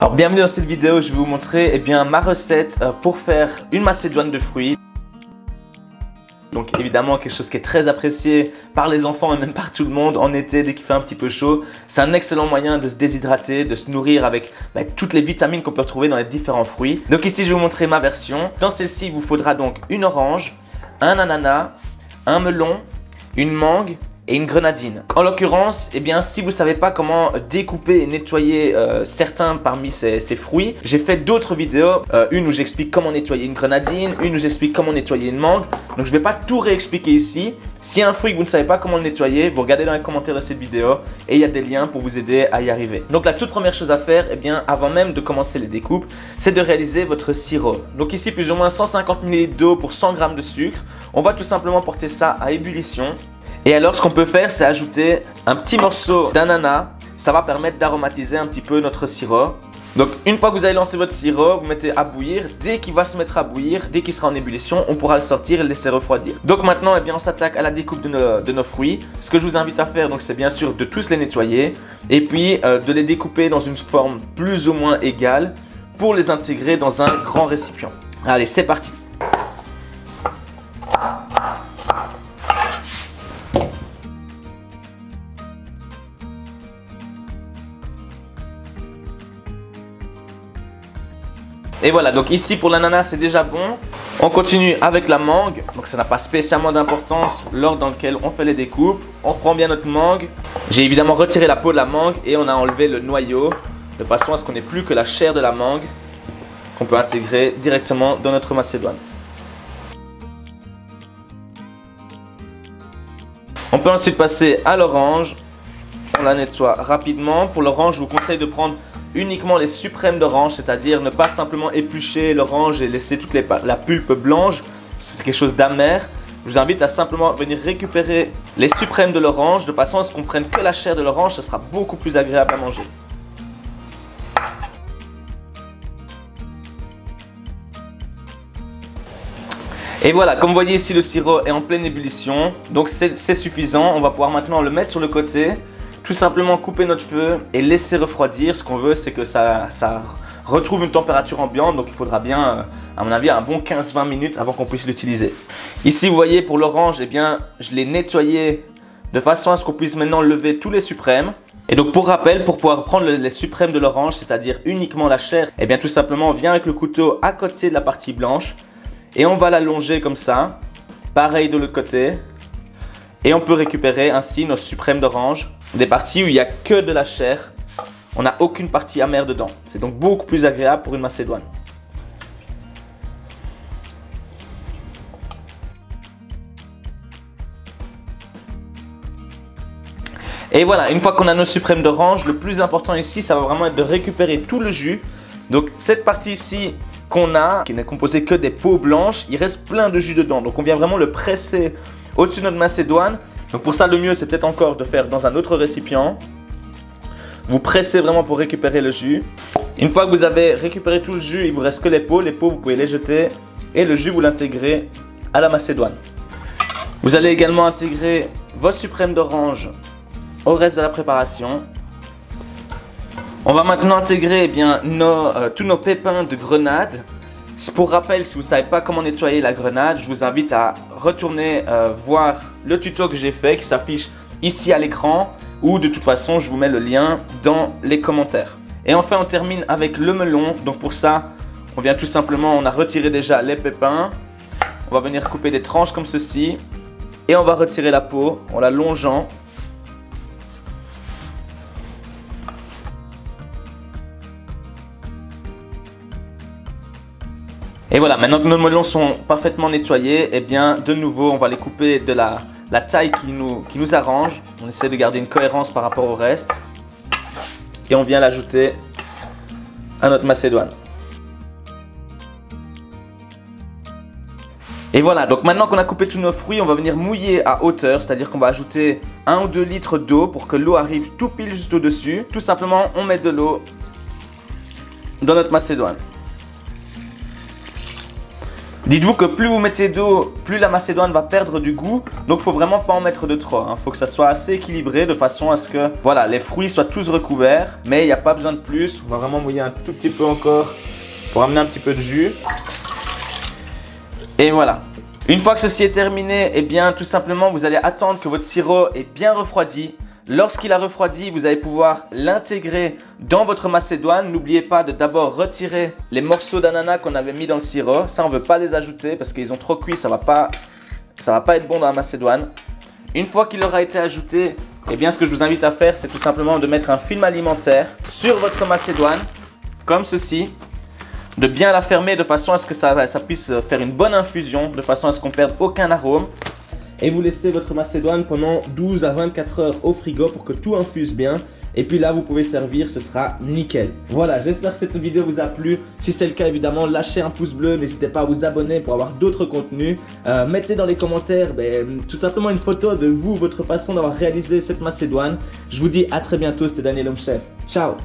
Alors bienvenue dans cette vidéo, je vais vous montrer ma recette pour faire une macédoine de fruits. Donc évidemment quelque chose qui est très apprécié par les enfants et même par tout le monde en été dès qu'il fait un petit peu chaud. C'est un excellent moyen de se déshydrater, de se nourrir avec toutes les vitamines qu'on peut retrouver dans les différents fruits. Donc ici je vais vous montrer ma version. Dans celle-ci il vous faudra donc une orange, un ananas, un melon, une mangue et une grenadine. En l'occurrence, si vous ne savez pas comment découper et nettoyer certains parmi ces fruits, j'ai fait d'autres vidéos, une où j'explique comment nettoyer une grenadine, une où j'explique comment nettoyer une mangue. Donc je ne vais pas tout réexpliquer ici. S'il y a un fruit que vous ne savez pas comment le nettoyer, vous regardez dans les commentaires de cette vidéo et il y a des liens pour vous aider à y arriver. Donc la toute première chose à faire, avant même de commencer les découpes, c'est de réaliser votre sirop. Donc ici plus ou moins 150 ml d'eau pour 100 g de sucre. On va tout simplement porter ça à ébullition. Et alors ce qu'on peut faire, c'est ajouter un petit morceau d'ananas. Ça va permettre d'aromatiser un petit peu notre sirop. Donc une fois que vous avez lancé votre sirop, vous mettez à bouillir. Dès qu'il va se mettre à bouillir, dès qu'il sera en ébullition, on pourra le sortir et le laisser refroidir. Donc maintenant, on s'attaque à la découpe de nos fruits. Ce que je vous invite à faire, c'est bien sûr de tous les nettoyer. Et puis de les découper dans une forme plus ou moins égale pour les intégrer dans un grand récipient. Allez, c'est parti! Et voilà, donc ici pour l'ananas c'est déjà bon. On continue avec la mangue, donc ça n'a pas spécialement d'importance l'ordre dans lequel on fait les découpes. On reprend bien notre mangue. J'ai évidemment retiré la peau de la mangue et on a enlevé le noyau de façon à ce qu'on n'ait plus que la chair de la mangue qu'on peut intégrer directement dans notre macédoine. On peut ensuite passer à l'orange. On la nettoie rapidement. Pour l'orange, je vous conseille de prendre uniquement les suprêmes d'orange, c'est-à-dire ne pas simplement éplucher l'orange et laisser toute la pulpe blanche, parce que c'est quelque chose d'amer. Je vous invite à simplement venir récupérer les suprêmes de l'orange de façon à ce qu'on prenne que la chair de l'orange, ce sera beaucoup plus agréable à manger. Et voilà, comme vous voyez ici, le sirop est en pleine ébullition, donc c'est suffisant. On va pouvoir maintenant le mettre sur le côté. Tout simplement couper notre feu et laisser refroidir. Ce qu'on veut, c'est que ça retrouve une température ambiante. Donc il faudra bien, à mon avis, un bon 15-20 minutes avant qu'on puisse l'utiliser. Ici, vous voyez, pour l'orange, je l'ai nettoyé de façon à ce qu'on puisse maintenant lever tous les suprêmes. Et donc pour rappel, pour pouvoir prendre les suprêmes de l'orange, c'est-à-dire uniquement la chair, tout simplement, on vient avec le couteau à côté de la partie blanche. Et on va l'allonger comme ça. Pareil de l'autre côté. Et on peut récupérer ainsi nos suprêmes d'orange. Des parties où il n'y a que de la chair, on n'a aucune partie amère dedans. C'est donc beaucoup plus agréable pour une macédoine. Et voilà, une fois qu'on a nos suprêmes d'orange, le plus important ici, ça va vraiment être de récupérer tout le jus. Donc cette partie ici qu'on a, qui n'est composée que des peaux blanches, il reste plein de jus dedans. Donc on vient vraiment le presser au-dessus de notre macédoine. Donc pour ça, le mieux, c'est peut-être encore de faire dans un autre récipient. Vous pressez vraiment pour récupérer le jus. Une fois que vous avez récupéré tout le jus, il vous reste que les peaux. Les peaux, vous pouvez les jeter et le jus, vous l'intégrez à la macédoine. Vous allez également intégrer vos suprêmes d'orange au reste de la préparation. On va maintenant intégrer tous nos pépins de grenade. Pour rappel, si vous ne savez pas comment nettoyer la grenade, je vous invite à retourner voir le tuto que j'ai fait qui s'affiche ici à l'écran ou de toute façon, je vous mets le lien dans les commentaires. Et enfin, on termine avec le melon. Donc pour ça, on vient tout simplement, on a retiré déjà les pépins. On va venir couper des tranches comme ceci et on va retirer la peau en la longeant. Et voilà, maintenant que nos melons sont parfaitement nettoyés, de nouveau, on va les couper de la taille qui nous arrange. On essaie de garder une cohérence par rapport au reste. Et on vient l'ajouter à notre macédoine. Et voilà, donc maintenant qu'on a coupé tous nos fruits, on va venir mouiller à hauteur, c'est-à-dire qu'on va ajouter 1 ou 2 litres d'eau pour que l'eau arrive tout pile juste au-dessus. Tout simplement, on met de l'eau dans notre macédoine. Dites-vous que plus vous mettez d'eau, plus la macédoine va perdre du goût. Donc il faut vraiment pas en mettre de trop. Il faut que ça soit assez équilibré de façon à ce que voilà, les fruits soient tous recouverts. Mais il n'y a pas besoin de plus. On va vraiment mouiller un tout petit peu encore pour amener un petit peu de jus. Et voilà. Une fois que ceci est terminé, eh bien tout simplement vous allez attendre que votre sirop est bien refroidi. Lorsqu'il a refroidi, vous allez pouvoir l'intégrer dans votre macédoine. N'oubliez pas de d'abord retirer les morceaux d'ananas qu'on avait mis dans le sirop. Ça, on ne veut pas les ajouter parce qu'ils ont trop cuit, ça va pas être bon dans la macédoine. Une fois qu'il aura été ajouté, eh bien ce que je vous invite à faire, c'est tout simplement de mettre un film alimentaire sur votre macédoine, comme ceci. De bien la fermer de façon à ce que ça puisse faire une bonne infusion, de façon à ce qu'on ne perde aucun arôme. Et vous laissez votre macédoine pendant 12 à 24 heures au frigo pour que tout infuse bien. Et puis là, vous pouvez servir, ce sera nickel. Voilà, j'espère que cette vidéo vous a plu. Si c'est le cas, évidemment, lâchez un pouce bleu. N'hésitez pas à vous abonner pour avoir d'autres contenus. Mettez dans les commentaires tout simplement une photo de vous, votre façon d'avoir réalisé cette macédoine. Je vous dis à très bientôt, c'était Daniel Home Chef. Ciao!